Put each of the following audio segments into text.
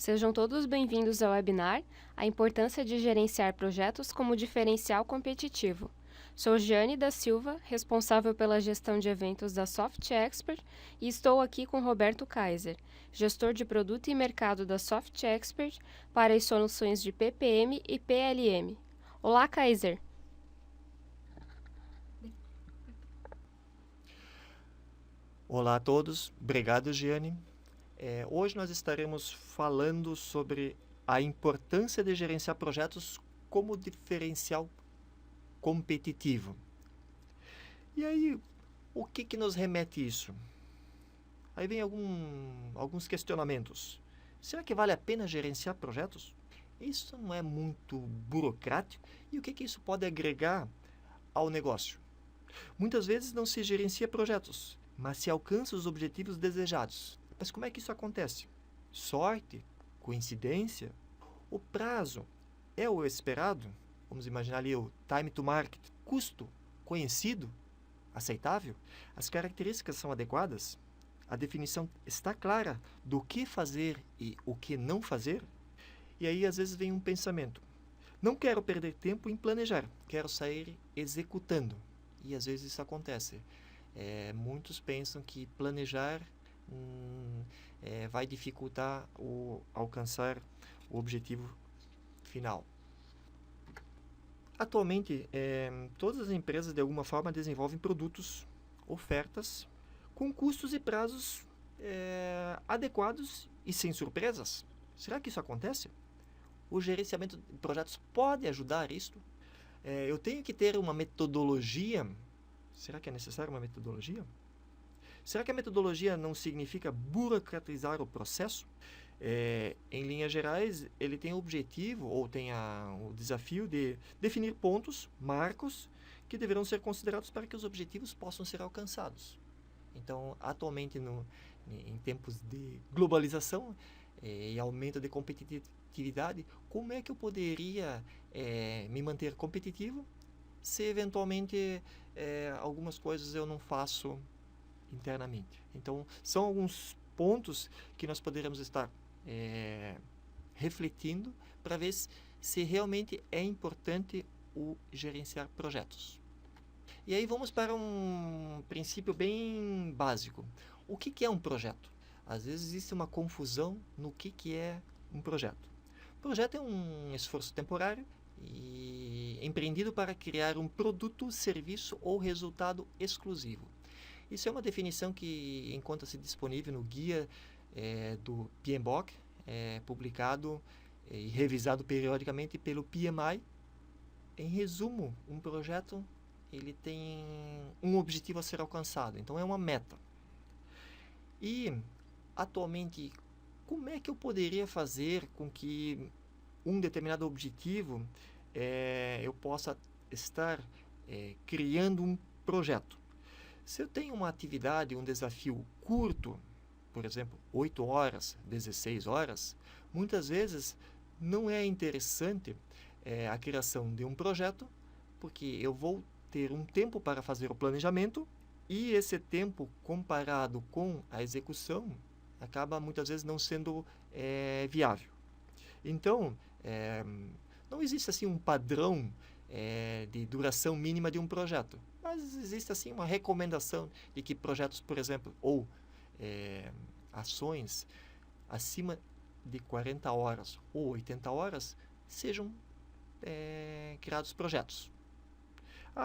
Sejam todos bem-vindos ao webinar A Importância de Gerenciar Projetos como Diferencial Competitivo. Sou Giane da Silva, responsável pela gestão de eventos da Soft Expert, e estou aqui com Roberto Kaiser, gestor de produto e mercado da Soft Expert para as soluções de PPM e PLM. Olá, Kaiser! Olá a todos, obrigado Giane. Hoje nós estaremos falando sobre a importância de gerenciar projetos como diferencial competitivo. E aí, o que nos remete isso? Aí vem alguns questionamentos. Será que vale a pena gerenciar projetos? Isso não é muito burocrático? E o que isso pode agregar ao negócio? Muitas vezes não se gerencia projetos, mas se alcança os objetivos desejados. Mas como é que isso acontece? Sorte? Coincidência? O prazo é o esperado? Vamos imaginar ali o time to market. Custo? Conhecido? Aceitável? As características são adequadas? A definição está clara do que fazer e o que não fazer? E aí, às vezes, vem um pensamento. Não quero perder tempo em planejar, quero sair executando. E às vezes isso acontece. Muitos pensam que planejar vai dificultar alcançar o objetivo final. Atualmente, todas as empresas de alguma forma desenvolvem produtos, ofertas, com custos e prazos adequados e sem surpresas. Será que isso acontece? O gerenciamento de projetos pode ajudar isto? Eu tenho que ter uma metodologia. Será que é necessário uma metodologia? Será que a metodologia não significa burocratizar o processo? Em linhas gerais, ele tem o objetivo ou tem o desafio de definir pontos, marcos, que deverão ser considerados para que os objetivos possam ser alcançados. Então, atualmente, em tempos de globalização e aumento de competitividade, como é que eu poderia me manter competitivo se eventualmente algumas coisas eu não faço internamente? Então, são alguns pontos que nós poderemos estar refletindo para ver se realmente é importante o gerenciar projetos. E aí vamos para um princípio bem básico. O que é um projeto? Às vezes existe uma confusão no que é um projeto. Projeto é um esforço temporário e empreendido para criar um produto, serviço ou resultado exclusivo. Isso é uma definição que encontra-se disponível no guia do PMBOK, publicado e revisado periodicamente pelo PMI. Em resumo, um projeto ele tem um objetivo a ser alcançado, então é uma meta. E, atualmente, como é que eu poderia fazer com que um determinado objetivo eu possa estar criando um projeto? Se eu tenho uma atividade, um desafio curto, por exemplo, 8 horas, 16 horas, muitas vezes não é interessante a criação de um projeto, porque eu vou ter um tempo para fazer o planejamento e esse tempo comparado com a execução acaba muitas vezes não sendo viável. Então, não existe assim um padrão de duração mínima de um projeto, mas existe assim uma recomendação de que projetos, por exemplo, ou ações acima de 40 horas ou 80 horas sejam criados projetos.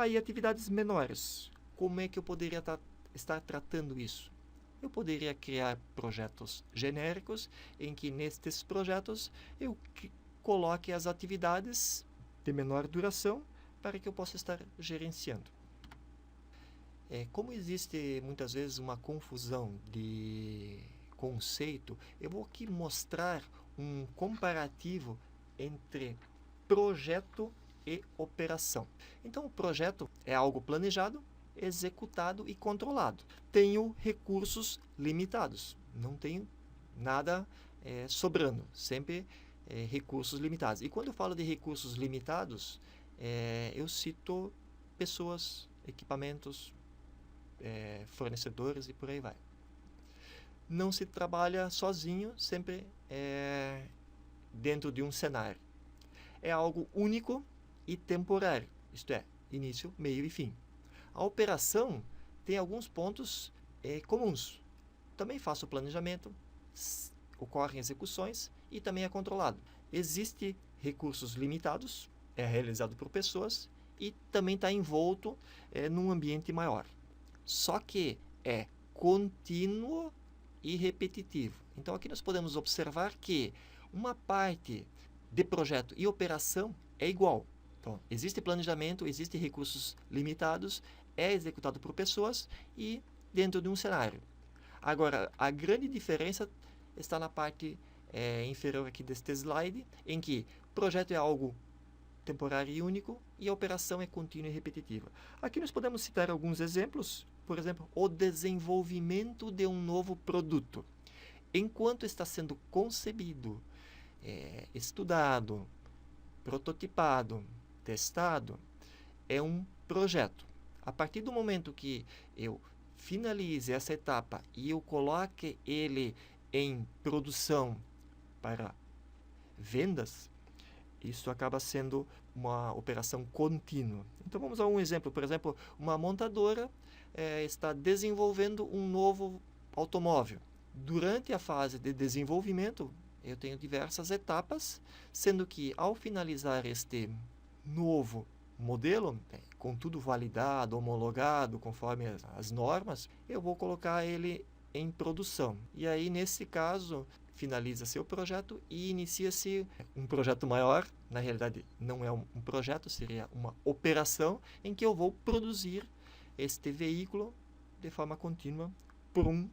E atividades menores, como é que eu poderia estar tratando isso? Eu poderia criar projetos genéricos em que nestes projetos eu coloque as atividades de menor duração para que eu possa estar gerenciando. Como existe muitas vezes uma confusão de conceito, eu vou aqui mostrar um comparativo entre projeto e operação. Então, o projeto é algo planejado, executado e controlado. Tenho recursos limitados, não tenho nada sobrando, sempre recursos limitados. E quando eu falo de recursos limitados, eu cito pessoas, equipamentos, fornecedores e por aí vai. não se trabalha sozinho, sempre dentro de um cenário. É algo único e temporário, isto é, início, meio e fim. A operação tem alguns pontos comuns. Também faço o planejamento, ocorrem execuções e também é controlado. Existem recursos limitados, é realizado por pessoas e também está envolto num ambiente maior. Só que é contínuo e repetitivo. Então aqui nós podemos observar que uma parte de projeto e operação é igual. Então, existe planejamento, existem recursos limitados, é executado por pessoas e dentro de um cenário. Agora, a grande diferença está na parte inferior aqui deste slide, em que o projeto é algo temporário e único e a operação é contínua e repetitiva. Aqui nós podemos citar alguns exemplos. Por exemplo, o desenvolvimento de um novo produto. Enquanto está sendo concebido, estudado, prototipado, testado, é um projeto. A partir do momento que eu finalize essa etapa e eu coloque ele em produção para vendas, isso acaba sendo uma operação contínua. Então vamos a um exemplo. Por exemplo, uma montadora está desenvolvendo um novo automóvel. Durante a fase de desenvolvimento, eu tenho diversas etapas, sendo que ao finalizar este novo modelo, com tudo validado, homologado, conforme as normas, eu vou colocar ele em produção. E aí, nesse caso, finaliza-se o projeto e inicia-se um projeto maior. Na realidade, não é um projeto, seria uma operação em que eu vou produzir este veículo de forma contínua por um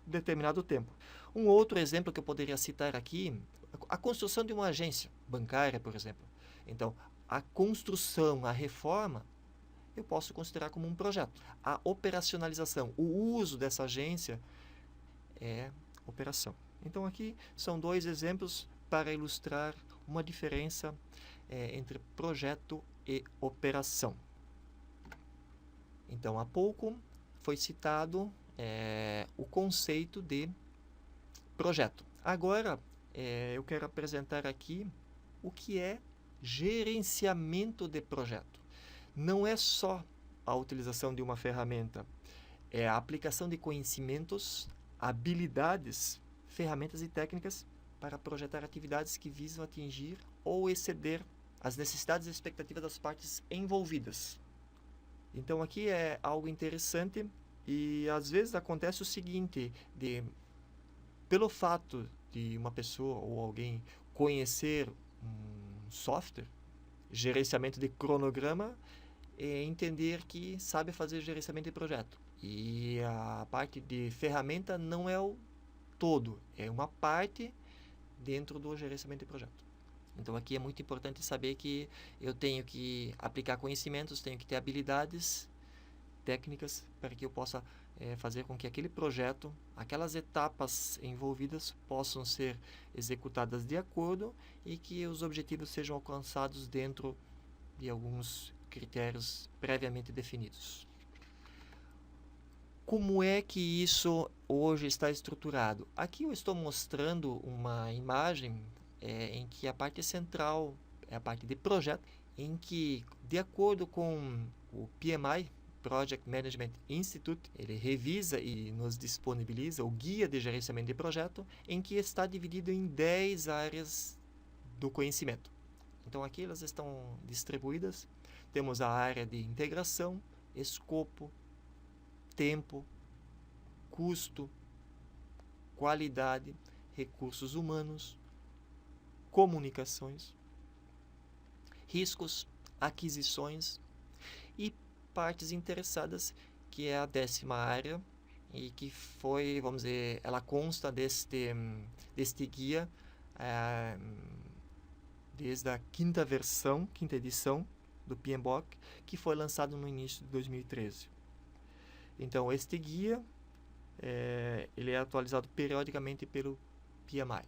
determinado tempo. Um outro exemplo que eu poderia citar aqui, a construção de uma agência bancária, por exemplo. Então, a construção, a reforma, eu posso considerar como um projeto. A operacionalização, o uso dessa agência é operação. Então, aqui são dois exemplos para ilustrar uma diferença entre projeto e operação. Então, há pouco foi citado o conceito de projeto. Agora, eu quero apresentar aqui o que é gerenciamento de projeto. Não é só a utilização de uma ferramenta, é a aplicação de conhecimentos, habilidades, ferramentas e técnicas para projetar atividades que visam atingir ou exceder as necessidades e expectativas das partes envolvidas. Então aqui é algo interessante e às vezes acontece o seguinte, pelo fato de uma pessoa ou alguém conhecer um software, gerenciamento de cronograma, entender que sabe fazer gerenciamento de projeto. E a parte de ferramenta não é o todo, é uma parte dentro do gerenciamento de projeto. Então aqui é muito importante saber que eu tenho que aplicar conhecimentos, tenho que ter habilidades técnicas para que eu possa fazer com que aquele projeto, aquelas etapas envolvidas possam ser executadas de acordo e que os objetivos sejam alcançados dentro de alguns critérios previamente definidos. Como é que isso hoje está estruturado? Aqui eu estou mostrando uma imagem em que a parte central é a parte de projeto, em que, de acordo com o PMI, Project Management Institute, ele revisa e nos disponibiliza o guia de gerenciamento de projeto, em que está dividido em 10 áreas do conhecimento. Então aqui elas estão distribuídas. Temos a área de integração, escopo, tempo, custo, qualidade, recursos humanos, comunicações, riscos, aquisições e partes interessadas, que é a 10ª área e que foi, vamos dizer, ela consta deste guia desde a 5ª edição do PMBOK, que foi lançado no início de 2013. Então, este guia ele é atualizado periodicamente pelo PMI.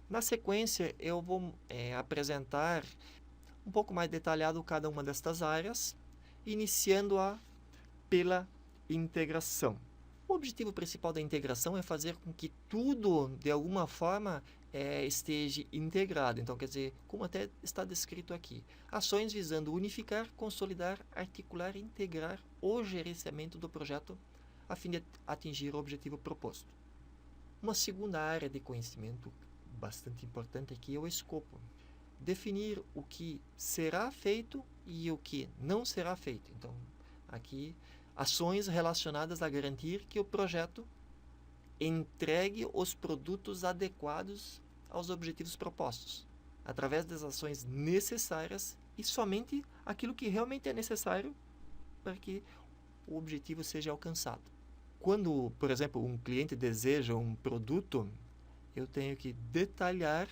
Na sequência, eu vou apresentar um pouco mais detalhado cada uma destas áreas, iniciando pela integração. O objetivo principal da integração é fazer com que tudo, de alguma forma, esteja integrado. Então, quer dizer, como até está descrito aqui, ações visando unificar, consolidar, articular e integrar o gerenciamento do projeto a fim de atingir o objetivo proposto. Uma segunda área de conhecimento bastante importante aqui é o escopo. Definir o que será feito e o que não será feito. Então, aqui, ações relacionadas a garantir que o projeto entregue os produtos adequados aos objetivos propostos, através das ações necessárias e somente aquilo que realmente é necessário para que o objetivo seja alcançado. Quando, por exemplo, um cliente deseja um produto, eu tenho que detalhar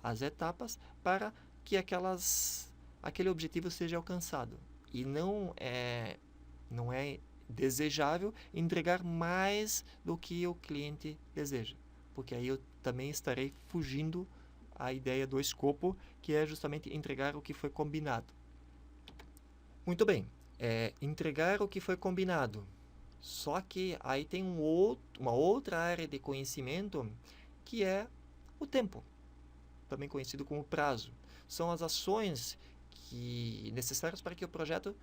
as etapas para que aquele objetivo seja alcançado. E não é desejável entregar mais do que o cliente deseja, porque aí eu também estarei fugindo à ideia do escopo, que é justamente entregar o que foi combinado. Muito bem, entregar o que foi combinado. Só que aí tem uma outra área de conhecimento que é o tempo, também conhecido como prazo. São as ações necessárias para que o projeto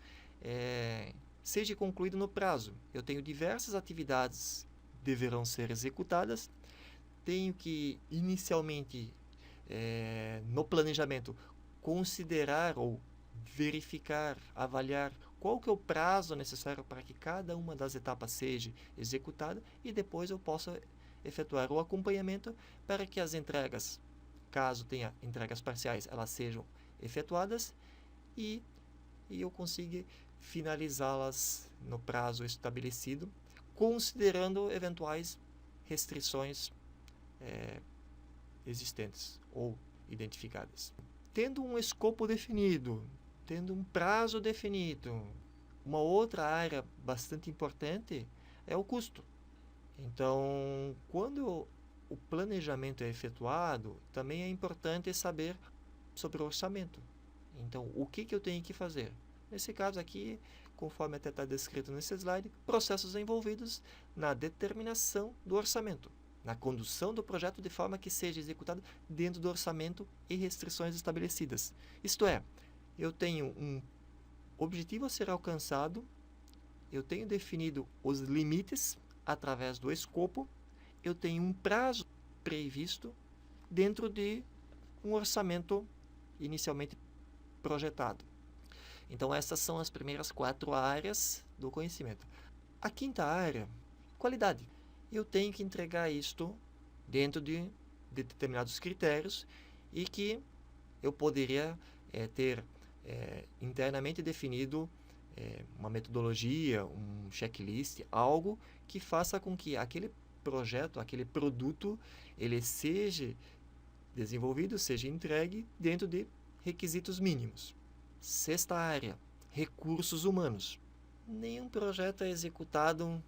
seja concluído no prazo. Eu tenho diversas atividades que deverão ser executadas. Tenho que, inicialmente, no planejamento, considerar ou verificar, avaliar qual que é o prazo necessário para que cada uma das etapas seja executada e depois eu possa efetuar o acompanhamento para que as entregas, caso tenha entregas parciais, elas sejam efetuadas e eu consiga finalizá-las no prazo estabelecido, considerando eventuais restrições existentes ou identificadas. Tendo um escopo definido, tendo um prazo definido, uma outra área bastante importante é o custo. Então, quando o planejamento é efetuado, também é importante saber sobre o orçamento. Então, o que eu tenho que fazer? Nesse caso aqui, conforme até está descrito nesse slide, processos envolvidos na determinação do orçamento, na condução do projeto de forma que seja executado dentro do orçamento e restrições estabelecidas. Isto é, eu tenho um objetivo a ser alcançado, eu tenho definido os limites através do escopo, eu tenho um prazo previsto dentro de um orçamento inicialmente projetado. Então, essas são as primeiras 4 áreas do conhecimento. A quinta área, qualidade. Eu tenho que entregar isto dentro de determinados critérios e que eu poderia ter internamente definido uma metodologia, um checklist, algo que faça com que aquele projeto, aquele produto, ele seja desenvolvido, seja entregue dentro de requisitos mínimos. Sexta área, recursos humanos. Nenhum projeto é executado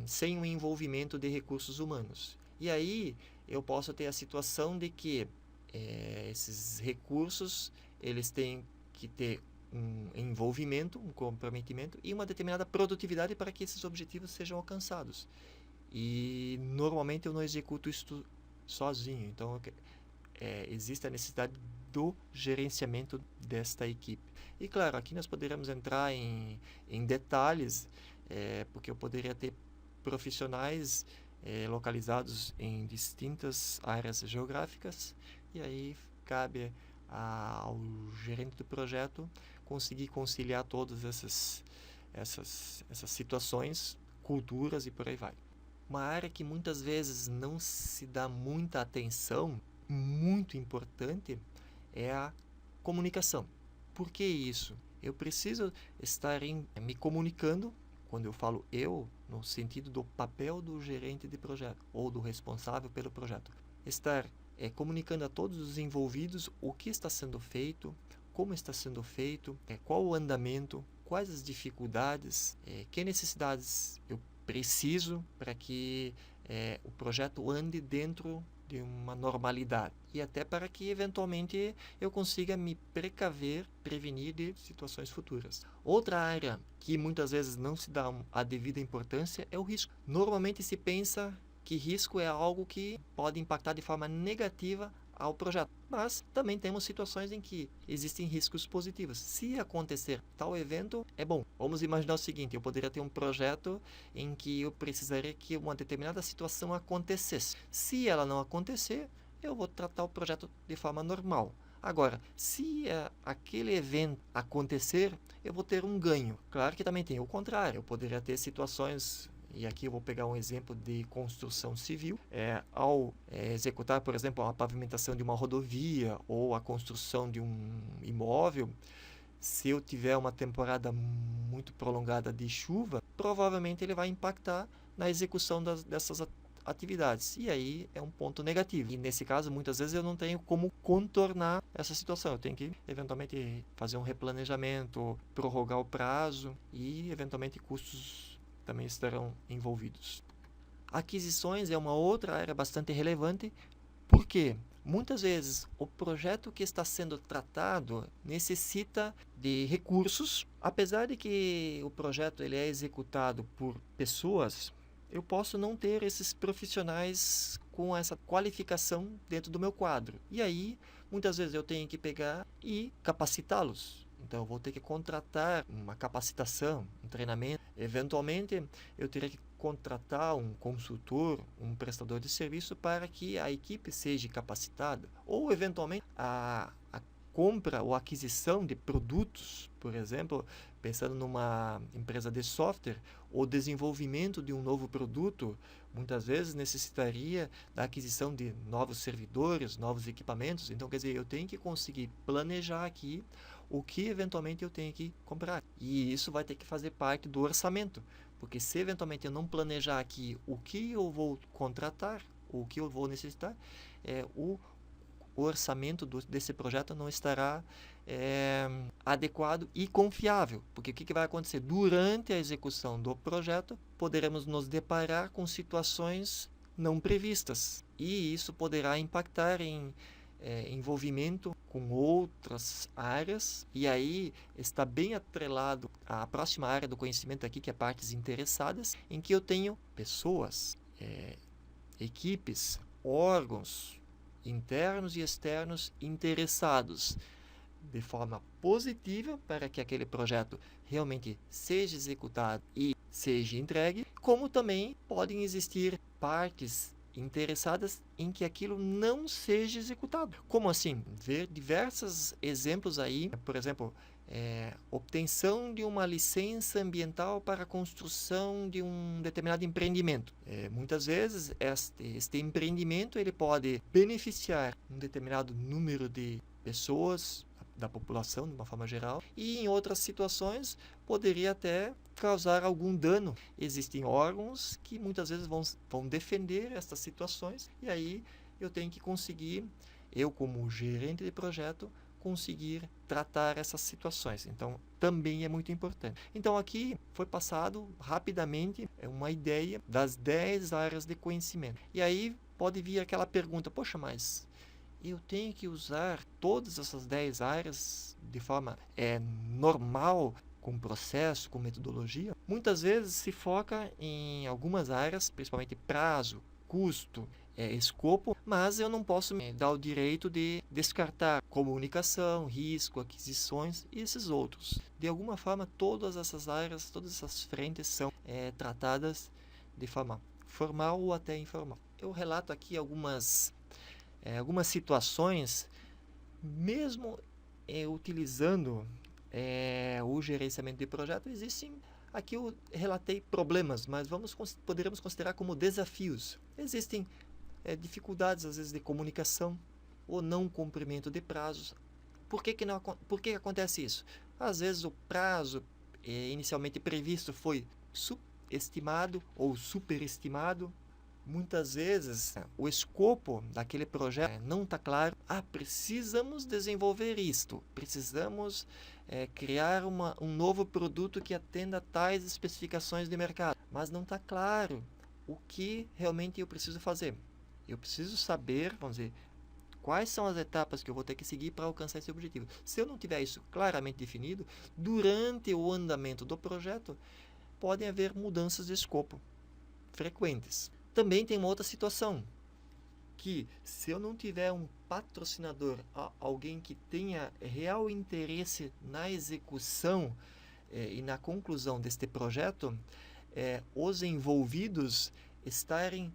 sem o envolvimento de recursos humanos. E aí eu posso ter a situação de que esses recursos eles têm que ter um envolvimento, um comprometimento e uma determinada produtividade para que esses objetivos sejam alcançados. E normalmente eu não executo isso sozinho, então existe a necessidade do gerenciamento desta equipe. E claro, aqui nós poderíamos entrar em detalhes, porque eu poderia ter profissionais localizados em distintas áreas geográficas, e aí cabe ao gerente do projeto conseguir conciliar todas essas situações, culturas e por aí vai. Uma área que muitas vezes não se dá muita atenção, muito importante, é a comunicação. Por que isso? Eu preciso estar me comunicando, quando eu falo eu, no sentido do papel do gerente de projeto ou do responsável pelo projeto. Estar comunicando a todos os envolvidos o que está sendo feito, como está sendo feito, qual o andamento, quais as dificuldades, que necessidades eu preciso para que o projeto ande dentro de uma normalidade e até para que eventualmente eu consiga me precaver, prevenir de situações futuras. Outra área que muitas vezes não se dá a devida importância é o risco. Normalmente se pensa que risco é algo que pode impactar de forma negativa ao projeto. Mas também temos situações em que existem riscos positivos. Se acontecer tal evento, é bom. Vamos imaginar o seguinte, eu poderia ter um projeto em que eu precisaria que uma determinada situação acontecesse. Se ela não acontecer, eu vou tratar o projeto de forma normal. Agora, se aquele evento acontecer, eu vou ter um ganho. Claro que também tem o contrário. Eu poderia ter situações, e aqui eu vou pegar um exemplo de construção civil, ao executar, por exemplo, a pavimentação de uma rodovia ou a construção de um imóvel, se eu tiver uma temporada muito prolongada de chuva, provavelmente ele vai impactar na execução dessas atividades. E aí é um ponto negativo. E nesse caso, muitas vezes eu não tenho como contornar essa situação. Eu tenho que, eventualmente, fazer um replanejamento, prorrogar o prazo e, eventualmente, custos também estarão envolvidos. Aquisições é uma outra área bastante relevante, porque muitas vezes o projeto que está sendo tratado necessita de recursos. Apesar de que o projeto ele é executado por pessoas, eu posso não ter esses profissionais com essa qualificação dentro do meu quadro. E aí, muitas vezes eu tenho que pegar e capacitá-los. Então, eu vou ter que contratar uma capacitação, um treinamento. Eventualmente, eu teria que contratar um consultor, um prestador de serviço para que a equipe seja capacitada. Ou, eventualmente, a compra ou aquisição de produtos, por exemplo, pensando numa empresa de software, o desenvolvimento de um novo produto, muitas vezes necessitaria da aquisição de novos servidores, novos equipamentos. Então, quer dizer, eu tenho que conseguir planejar aqui o que eventualmente eu tenho que comprar. E isso vai ter que fazer parte do orçamento, porque se eventualmente eu não planejar aqui o que eu vou contratar, o que eu vou necessitar, o orçamento desse projeto não estará adequado e confiável. Porque o que vai acontecer? Durante a execução do projeto, poderemos nos deparar com situações não previstas. E isso poderá impactar em envolvimento com outras áreas, e aí está bem atrelado à próxima área do conhecimento aqui, que é partes interessadas, em que eu tenho pessoas, equipes, órgãos internos e externos interessados de forma positiva para que aquele projeto realmente seja executado e seja entregue, como também podem existir partes interessadas em que aquilo não seja executado. Como assim? Ver diversos exemplos aí, por exemplo, obtenção de uma licença ambiental para a construção de um determinado empreendimento. Muitas vezes este empreendimento ele pode beneficiar um determinado número de pessoas, da população de uma forma geral, e em outras situações poderia até causar algum dano. Existem órgãos que muitas vezes vão defender essas situações, e aí eu tenho que conseguir, eu como gerente de projeto, conseguir tratar essas situações. Então, também é muito importante. Então, aqui foi passado rapidamente uma ideia das 10 áreas de conhecimento. E aí pode vir aquela pergunta, poxa, mas eu tenho que usar todas essas 10 áreas de forma normal, com processo, com metodologia? Muitas vezes se foca em algumas áreas, principalmente prazo, custo, escopo, mas eu não posso me dar o direito de descartar comunicação, risco, aquisições e esses outros. De alguma forma, todas essas áreas, todas essas frentes são tratadas de forma formal ou até informal. Eu relato aqui algumas situações, mesmo utilizando o gerenciamento de projeto, existem, aqui eu relatei problemas, mas poderemos considerar como desafios. Existem dificuldades, às vezes, de comunicação ou não cumprimento de prazos. Por que acontece isso? Às vezes o prazo inicialmente previsto foi subestimado ou superestimado. Muitas vezes o escopo daquele projeto não está claro. Precisamos desenvolver isto, precisamos criar um novo produto que atenda a tais especificações de mercado, mas não está claro o que realmente eu preciso fazer. Eu preciso saber, vamos dizer, quais são as etapas que eu vou ter que seguir para alcançar esse objetivo. Se eu não tiver isso claramente definido, durante o andamento do projeto, podem haver mudanças de escopo frequentes. Também tem uma outra situação, que se eu não tiver um patrocinador, alguém que tenha real interesse na execução e na conclusão deste projeto, os envolvidos estarem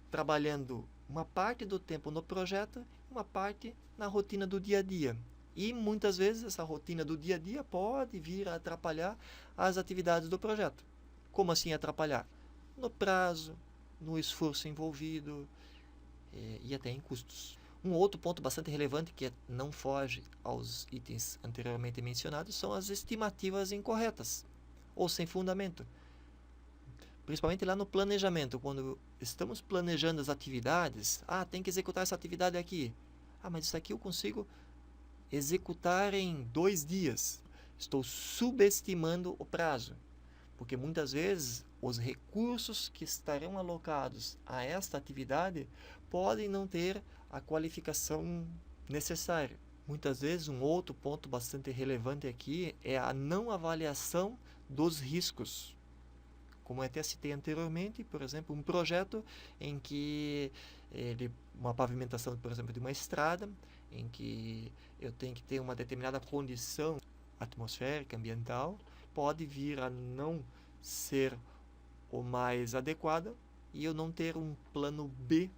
trabalhando uma parte do tempo no projeto, uma parte na rotina do dia a dia. E muitas vezes essa rotina do dia a dia pode vir a atrapalhar as atividades do projeto. Como assim atrapalhar? No prazo, no esforço envolvido e até em custos. Um outro ponto bastante relevante que não foge aos itens anteriormente mencionados são as estimativas incorretas ou sem fundamento. Principalmente lá no planejamento, quando estamos planejando as atividades, tem que executar essa atividade aqui. Mas isso aqui eu consigo executar em 2 dias. Estou subestimando o prazo, porque muitas vezes os recursos que estarão alocados a esta atividade podem não ter a qualificação necessária. Muitas vezes um outro ponto bastante relevante aqui é a não avaliação dos riscos. Como eu até citei anteriormente, por exemplo, um projeto em que uma pavimentação, por exemplo, de uma estrada, em que eu tenho que ter uma determinada condição atmosférica, ambiental, pode vir a não ser o mais adequado e eu não ter um plano B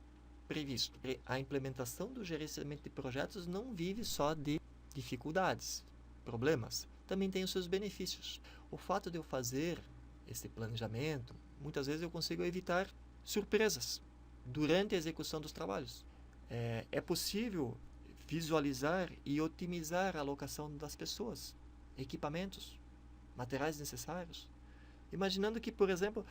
previsto. A implementação do gerenciamento de projetos não vive só de dificuldades, problemas, também tem os seus benefícios. O fato de eu fazer esse planejamento, muitas vezes eu consigo evitar surpresas durante a execução dos trabalhos. É possível visualizar e otimizar a alocação das pessoas, equipamentos, materiais necessários. Imaginando que, por exemplo,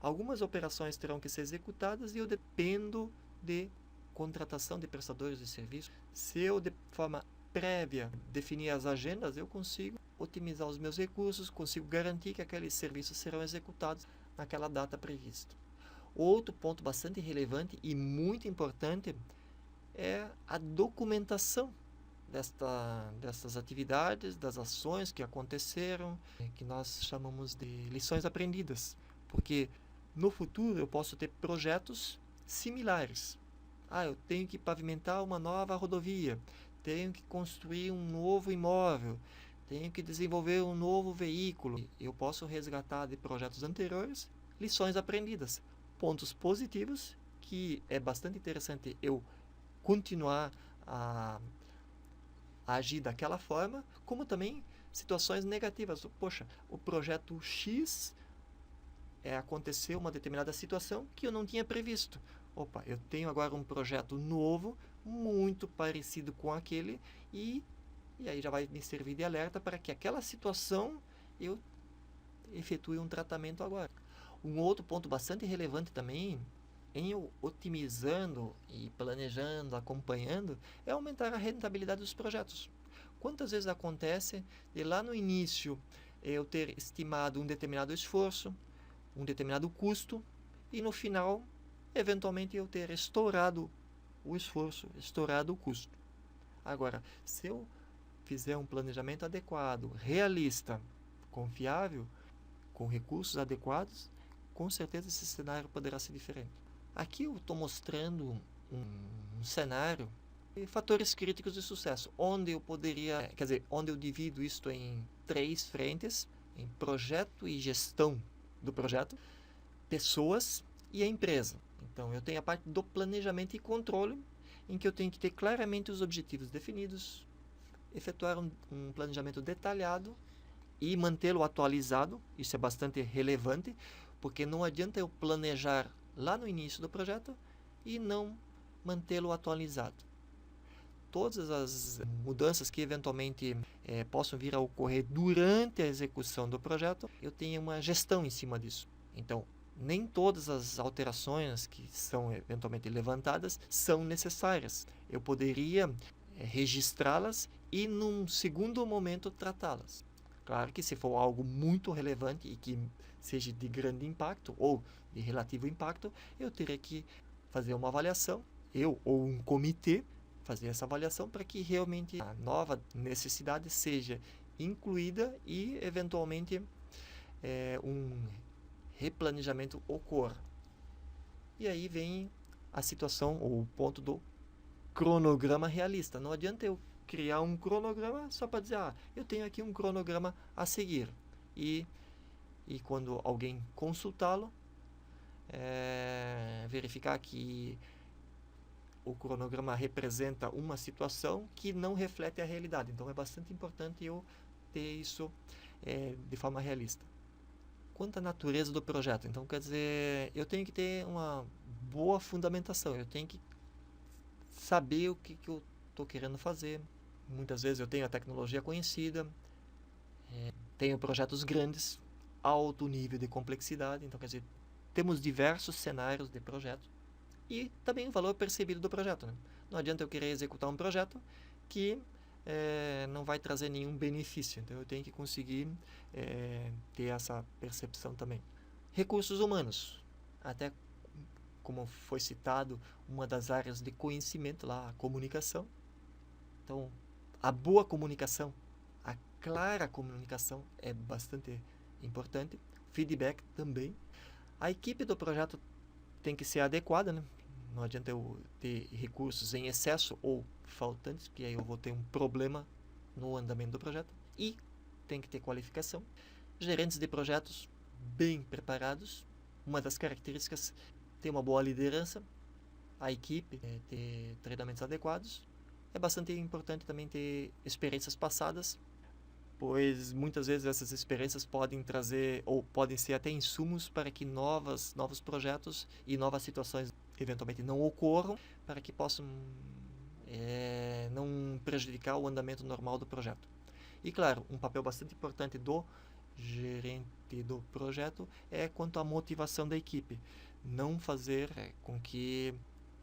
algumas operações terão que ser executadas e eu dependo de contratação de prestadores de serviço. Se eu, de forma prévia, definir as agendas, eu consigo otimizar os meus recursos, consigo garantir que aqueles serviços serão executados naquela data prevista. Outro ponto bastante relevante e muito importante é a documentação dessas atividades, das ações que aconteceram, que nós chamamos de lições aprendidas. Porque no futuro eu posso ter projetos similares. Eu tenho que pavimentar uma nova rodovia, tenho que construir um novo imóvel, tenho que desenvolver um novo veículo. Eu posso resgatar de projetos anteriores lições aprendidas, pontos positivos, que é bastante interessante eu continuar a agir daquela forma, como também situações negativas. Poxa, o projeto X aconteceu uma determinada situação que eu não tinha previsto. Eu tenho agora um projeto novo, muito parecido com aquele, e aí já vai me servir de alerta para que aquela situação eu efetue um tratamento agora. Um outro ponto bastante relevante também, em eu otimizando e planejando, acompanhando, é aumentar a rentabilidade dos projetos. Quantas vezes acontece de lá no início eu ter estimado um determinado esforço, um determinado custo, e no final, eventualmente, eu ter estourado o esforço, estourado o custo. Agora, se eu fizer um planejamento adequado, realista, confiável, com recursos adequados, com certeza esse cenário poderá ser diferente. Aqui eu estou mostrando um cenário de fatores críticos de sucesso, onde eu divido isto em 3 frentes, em projeto e gestão do projeto, pessoas e a empresa. Então, eu tenho a parte do planejamento e controle, em que eu tenho que ter claramente os objetivos definidos, efetuar um planejamento detalhado e mantê-lo atualizado. Isso é bastante relevante, porque não adianta eu planejar lá no início do projeto e não mantê-lo atualizado. Todas as mudanças que eventualmente possam vir a ocorrer durante a execução do projeto, eu tenho uma gestão em cima disso. Então, nem todas as alterações que são eventualmente levantadas são necessárias. Eu poderia registrá-las e, num segundo momento, tratá-las. Claro que se for algo muito relevante e que seja de grande impacto ou de relativo impacto, eu terei que fazer uma avaliação, eu ou um comitê, fazer essa avaliação para que realmente a nova necessidade seja incluída e, eventualmente, um replanejamento ocorra. E aí vem a situação, ou o ponto do cronograma realista. Não adianta eu criar um cronograma só para dizer, eu tenho aqui um cronograma a seguir. E quando alguém consultá-lo, verificar que o cronograma representa uma situação que não reflete a realidade. Então, é bastante importante eu ter isso de forma realista. Quanto à natureza do projeto, então, quer dizer, eu tenho que ter uma boa fundamentação, eu tenho que saber o que eu estou querendo fazer. Muitas vezes eu tenho a tecnologia conhecida, tenho projetos grandes, alto nível de complexidade, então, quer dizer, temos diversos cenários de projeto e também o valor percebido do projeto, né? Não adianta eu querer executar um projeto que não vai trazer nenhum benefício, então eu tenho que conseguir ter essa percepção também. Recursos humanos, até como foi citado, uma das áreas de conhecimento lá, a comunicação. Então, a boa comunicação, a clara comunicação é bastante importante. Feedback também. A equipe do projeto tem que ser adequada, né? Não adianta eu ter recursos em excesso ou faltantes, porque aí eu vou ter um problema no andamento do projeto. E tem que ter qualificação. Gerentes de projetos bem preparados. Uma das características, ter uma boa liderança. A equipe ter treinamentos adequados. É bastante importante também ter experiências passadas, pois muitas vezes essas experiências podem trazer ou podem ser até insumos para que novos projetos e novas situações eventualmente não ocorram, para que possam não prejudicar o andamento normal do projeto. E claro, um papel bastante importante do gerente do projeto é quanto à motivação da equipe. Não fazer com que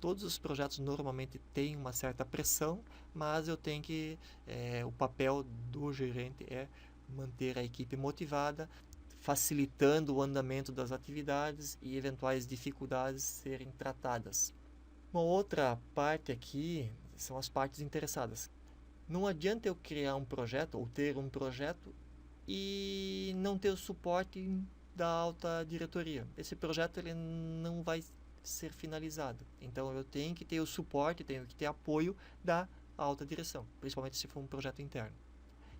todos os projetos normalmente têm uma certa pressão, mas eu tenho que o papel do gerente é manter a equipe motivada, facilitando o andamento das atividades e eventuais dificuldades serem tratadas. Uma outra parte aqui são as partes interessadas. Não adianta eu criar um projeto ou ter um projeto e não ter o suporte da alta diretoria. Esse projeto ele não vai ser finalizado. Então eu tenho que ter o suporte, tenho que ter apoio da alta direção, principalmente se for um projeto interno.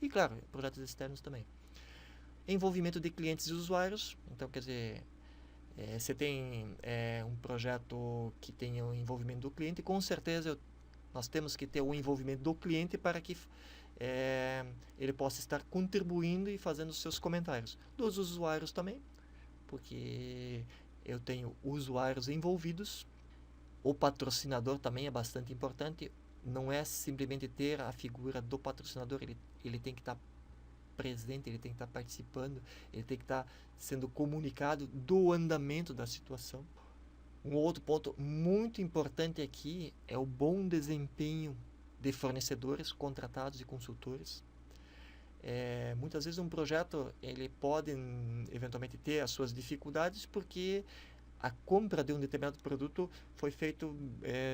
E claro, projetos externos também. Envolvimento de clientes e usuários. Então, quer dizer, você tem um projeto que tenha o envolvimento do cliente, com certeza nós temos que ter o envolvimento do cliente para que ele possa estar contribuindo e fazendo os seus comentários. Dos usuários também, porque eu tenho usuários envolvidos. O patrocinador também é bastante importante. Não é simplesmente ter a figura do patrocinador, ele tem que estar presente, ele tem que estar participando, ele tem que estar sendo comunicado do andamento da situação. Um outro ponto muito importante aqui é o bom desempenho de fornecedores, contratados e consultores. Muitas vezes um projeto ele pode eventualmente ter as suas dificuldades porque a compra de um determinado produto foi feito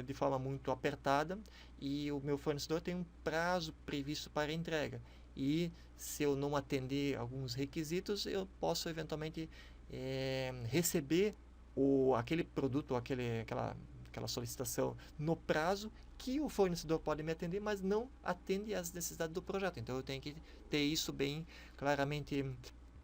de forma muito apertada e o meu fornecedor tem um prazo previsto para entrega. E se eu não atender alguns requisitos, eu posso eventualmente receber aquele produto, ou aquela solicitação no prazo que o fornecedor pode me atender, mas não atende às necessidades do projeto. Então eu tenho que ter isso bem claramente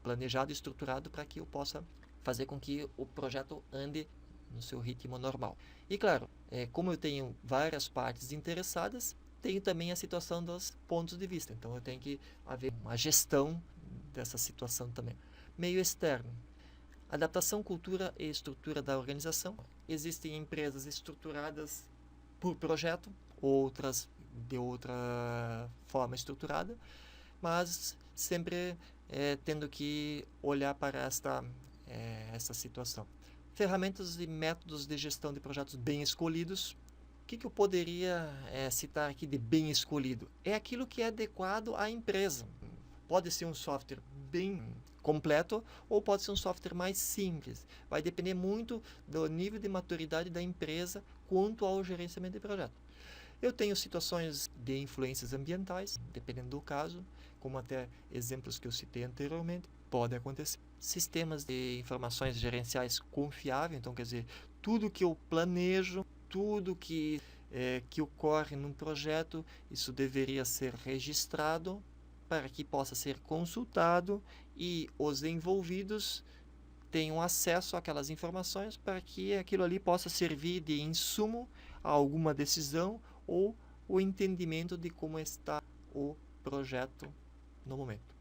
planejado e estruturado para que eu possa fazer com que o projeto ande no seu ritmo normal. E claro, como eu tenho várias partes interessadas, tenho também a situação dos pontos de vista. Então eu tenho que haver uma gestão dessa situação também. Meio externo. Adaptação, cultura e estrutura da organização. Existem empresas estruturadas por projeto, outras de outra forma estruturada, mas sempre tendo que olhar para essa situação. Ferramentas e métodos de gestão de projetos bem escolhidos. O que eu poderia citar aqui de bem escolhido? É aquilo que é adequado à empresa. Pode ser um software bem completo ou pode ser um software mais simples. Vai depender muito do nível de maturidade da empresa quanto ao gerenciamento de projeto. Eu tenho situações de influências ambientais, dependendo do caso, como até exemplos que eu citei anteriormente, pode acontecer. Sistemas de informações gerenciais confiáveis, então quer dizer, tudo que eu planejo, tudo que ocorre num projeto, isso deveria ser registrado para que possa ser consultado e os envolvidos tenham acesso àquelas informações para que aquilo ali possa servir de insumo a alguma decisão ou o entendimento de como está o projeto no momento.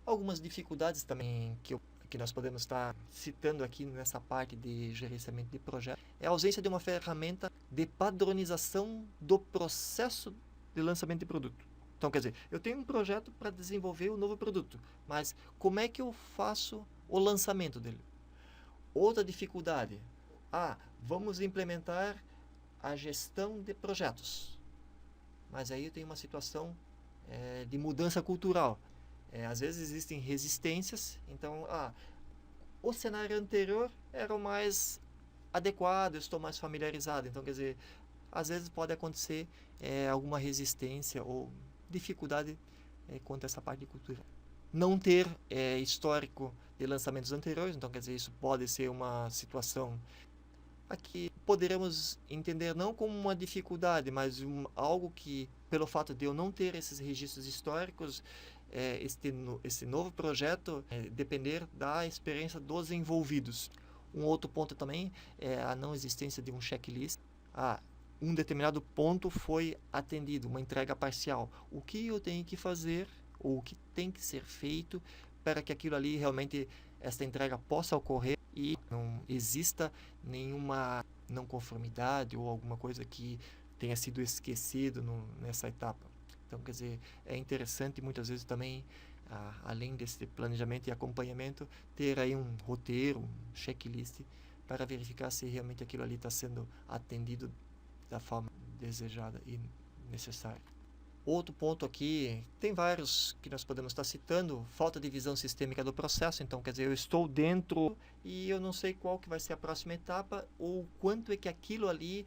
Algumas dificuldades também que nós podemos estar citando aqui nessa parte de gerenciamento de projeto é a ausência de uma ferramenta de padronização do processo de lançamento de produto. Então, quer dizer, eu tenho um projeto para desenvolver um novo produto, mas como é que eu faço o lançamento dele? Outra dificuldade, vamos implementar a gestão de projetos. Mas aí eu tenho uma situação de mudança cultural. Às vezes existem resistências, então, o cenário anterior era o mais adequado, eu estou mais familiarizado. Então, quer dizer, às vezes pode acontecer alguma resistência ou dificuldade quanto a essa parte de cultura. Não ter histórico de lançamentos anteriores, então, quer dizer, isso pode ser uma situação aqui poderemos entender não como uma dificuldade, mas algo que, pelo fato de eu não ter esses registros históricos, esse novo projeto depender da experiência dos envolvidos. Um outro ponto também é a não existência de um checklist. Um determinado ponto foi atendido, uma entrega parcial. O que eu tenho que fazer, ou o que tem que ser feito para que aquilo ali realmente, esta entrega possa ocorrer e não exista nenhuma não conformidade ou alguma coisa que tenha sido esquecido nessa etapa. Então, quer dizer, é interessante muitas vezes também, além desse planejamento e acompanhamento, ter aí um roteiro, um checklist, para verificar se realmente aquilo ali está sendo atendido da forma desejada e necessária. Outro ponto aqui, tem vários que nós podemos estar citando, falta de visão sistêmica do processo. Então, quer dizer, eu estou dentro e eu não sei qual que vai ser a próxima etapa ou quanto é que aquilo ali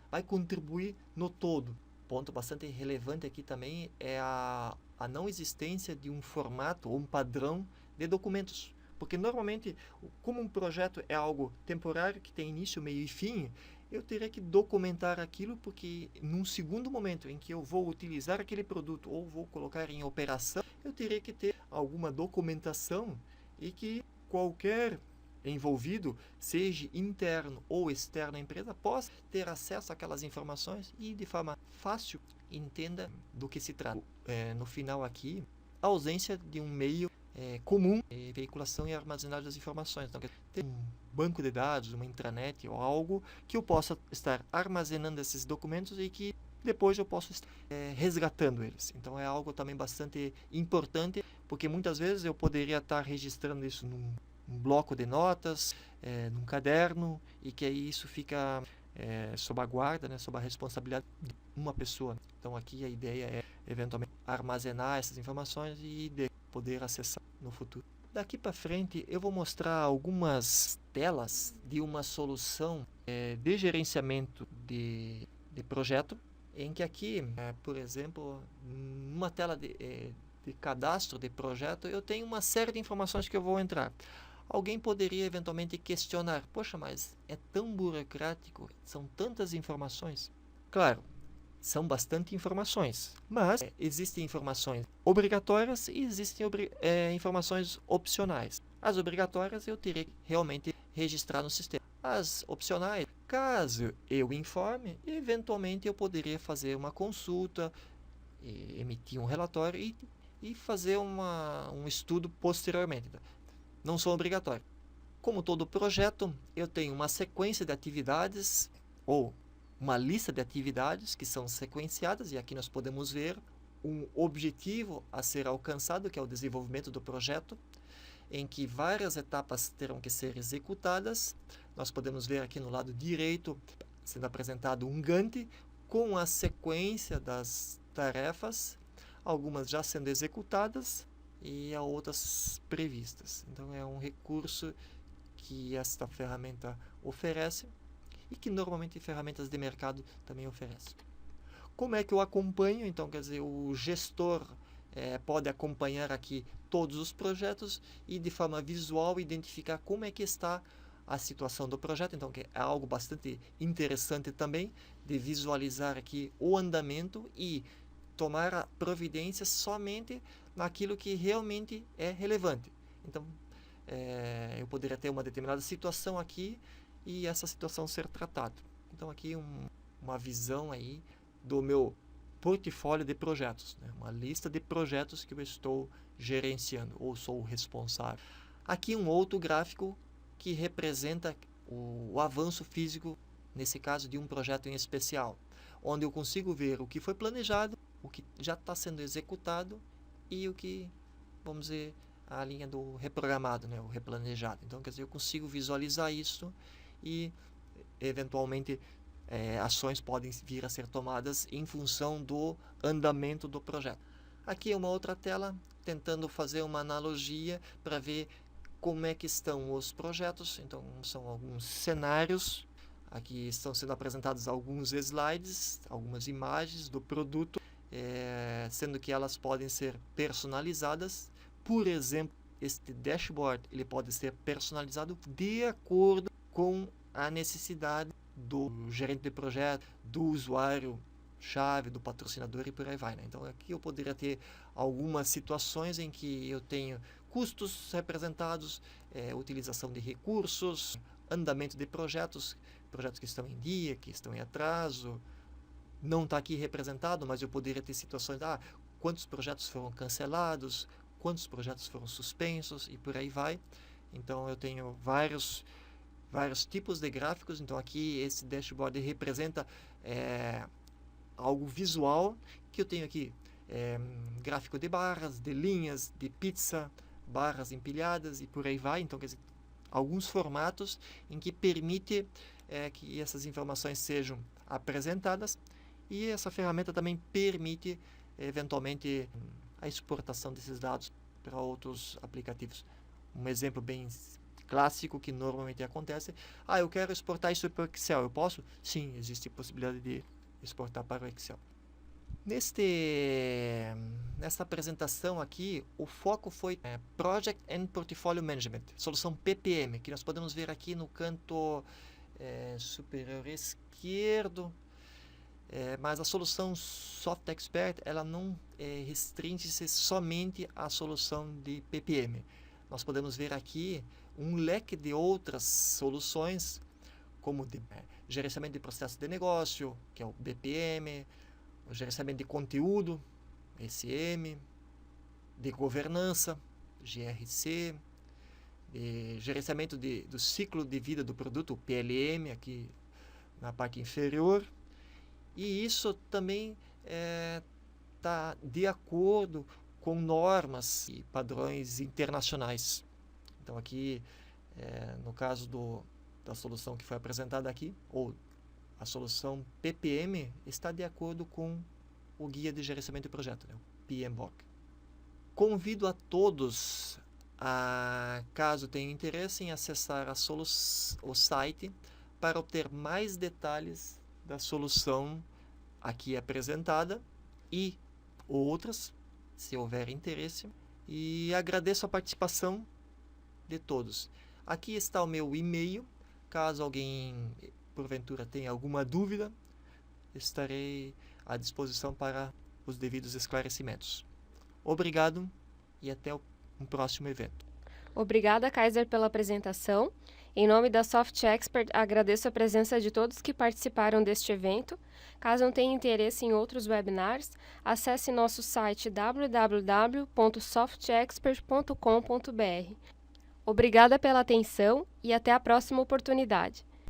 vai contribuir no todo. Ponto bastante relevante aqui também é a não existência de um formato ou um padrão de documentos. Porque normalmente, como um projeto é algo temporário, que tem início, meio e fim, eu teria que documentar aquilo, porque num segundo momento em que eu vou utilizar aquele produto ou vou colocar em operação, eu teria que ter alguma documentação e que qualquer envolvido, seja interno ou externo à empresa, possa ter acesso àquelas informações e de forma fácil entenda do que se trata. No final aqui, a ausência de um meio comum de veiculação e armazenagem das informações. Então, ter um banco de dados, uma intranet ou algo que eu possa estar armazenando esses documentos e que depois eu posso estar resgatando eles. Então, é algo também bastante importante, porque muitas vezes eu poderia estar registrando isso num bloco de notas, num caderno, e que aí isso fica sob a guarda, sob a responsabilidade de uma pessoa. Então, aqui a ideia é, eventualmente, armazenar essas informações e poder acessar no futuro. Daqui para frente eu vou mostrar algumas telas de uma solução de gerenciamento de projeto, em que aqui, por exemplo, numa tela de cadastro de projeto, eu tenho uma série de informações que eu vou entrar. Alguém poderia eventualmente questionar, poxa, mas é tão burocrático, são tantas informações? Claro, são bastante informações, mas existem informações obrigatórias e existem informações opcionais. As obrigatórias eu terei que realmente registrar no sistema. As opcionais, caso eu informe, eventualmente eu poderia fazer uma consulta, emitir um relatório e fazer um estudo posteriormente. Não são obrigatórios. Como todo projeto, eu tenho uma sequência de atividades ou uma lista de atividades que são sequenciadas, e aqui nós podemos ver um objetivo a ser alcançado, que é o desenvolvimento do projeto, em que várias etapas terão que ser executadas. Nós podemos ver aqui no lado direito sendo apresentado um Gantt com a sequência das tarefas, algumas já sendo executadas e a outras previstas. Então é um recurso que esta ferramenta oferece e que normalmente ferramentas de mercado também oferecem. Como é que eu acompanho? Então, quer dizer, o gestor pode acompanhar aqui todos os projetos e de forma visual identificar como é que está a situação do projeto. Então, que é algo bastante interessante também de visualizar aqui o andamento e tomar a providência somente naquilo que realmente é relevante. Então, eu poderia ter uma determinada situação aqui e essa situação ser tratada. Então, aqui uma visão aí do meu portfólio de projetos, né? Uma lista de projetos que eu estou gerenciando ou sou o responsável. Aqui um outro gráfico que representa o avanço físico, nesse caso de um projeto em especial, onde eu consigo ver o que foi planejado, o que já está sendo executado e o que, vamos dizer, a linha do reprogramado, né? O replanejado. Então, quer dizer, eu consigo visualizar isso e, eventualmente, ações podem vir a ser tomadas em função do andamento do projeto. Aqui é uma outra tela tentando fazer uma analogia para ver como é que estão os projetos. Então, são alguns cenários. Aqui estão sendo apresentados alguns slides, algumas imagens do produto, sendo que elas podem ser personalizadas. Por exemplo, este dashboard ele pode ser personalizado de acordo com a necessidade do gerente de projeto, do usuário-chave, do patrocinador e por aí vai, né? Então, aqui eu poderia ter algumas situações em que eu tenho custos representados, utilização de recursos, andamento de projetos que estão em dia, que estão em atraso. Não está aqui representado, mas eu poderia ter situações, quantos projetos foram cancelados, quantos projetos foram suspensos e por aí vai. Então, eu tenho vários tipos de gráficos. Então, aqui esse dashboard representa algo visual que eu tenho aqui. Gráfico de barras, de linhas, de pizza, barras empilhadas e por aí vai. Então, quer dizer, alguns formatos em que permite que essas informações sejam apresentadas e essa ferramenta também permite, eventualmente, a exportação desses dados para outros aplicativos. Um exemplo bem clássico que normalmente acontece, eu quero exportar isso para o Excel, eu posso? Sim, existe possibilidade de exportar para o Excel. Nesta apresentação aqui, o foco foi Project and Portfolio Management, solução PPM, que nós podemos ver aqui no canto superior esquerdo, mas a solução Soft Expert ela não restringe-se somente à solução de PPM. Nós podemos ver aqui um leque de outras soluções, como gerenciamento de processo de negócio, que é o BPM, o gerenciamento de conteúdo, SM, de governança, GRC, de gerenciamento do ciclo de vida do produto, PLM, aqui na parte inferior. E isso também está de acordo com normas e padrões internacionais. Então, aqui, no caso da solução que foi apresentada aqui, ou a solução PPM, está de acordo com o Guia de Gerenciamento de Projeto, né, o PMBOK. Convido a todos, caso tenham interesse, em acessar o site para obter mais detalhes da solução aqui apresentada e outras, se houver interesse. E agradeço a participação de todos. Aqui está o meu e-mail. Caso alguém, porventura, tenha alguma dúvida, estarei à disposição para os devidos esclarecimentos. Obrigado e até um próximo evento. Obrigada, Kaiser, pela apresentação. Em nome da Soft Expert, agradeço a presença de todos que participaram deste evento. Caso não tenha interesse em outros webinars, acesse nosso site www.softexpert.com.br. Obrigada pela atenção e até a próxima oportunidade.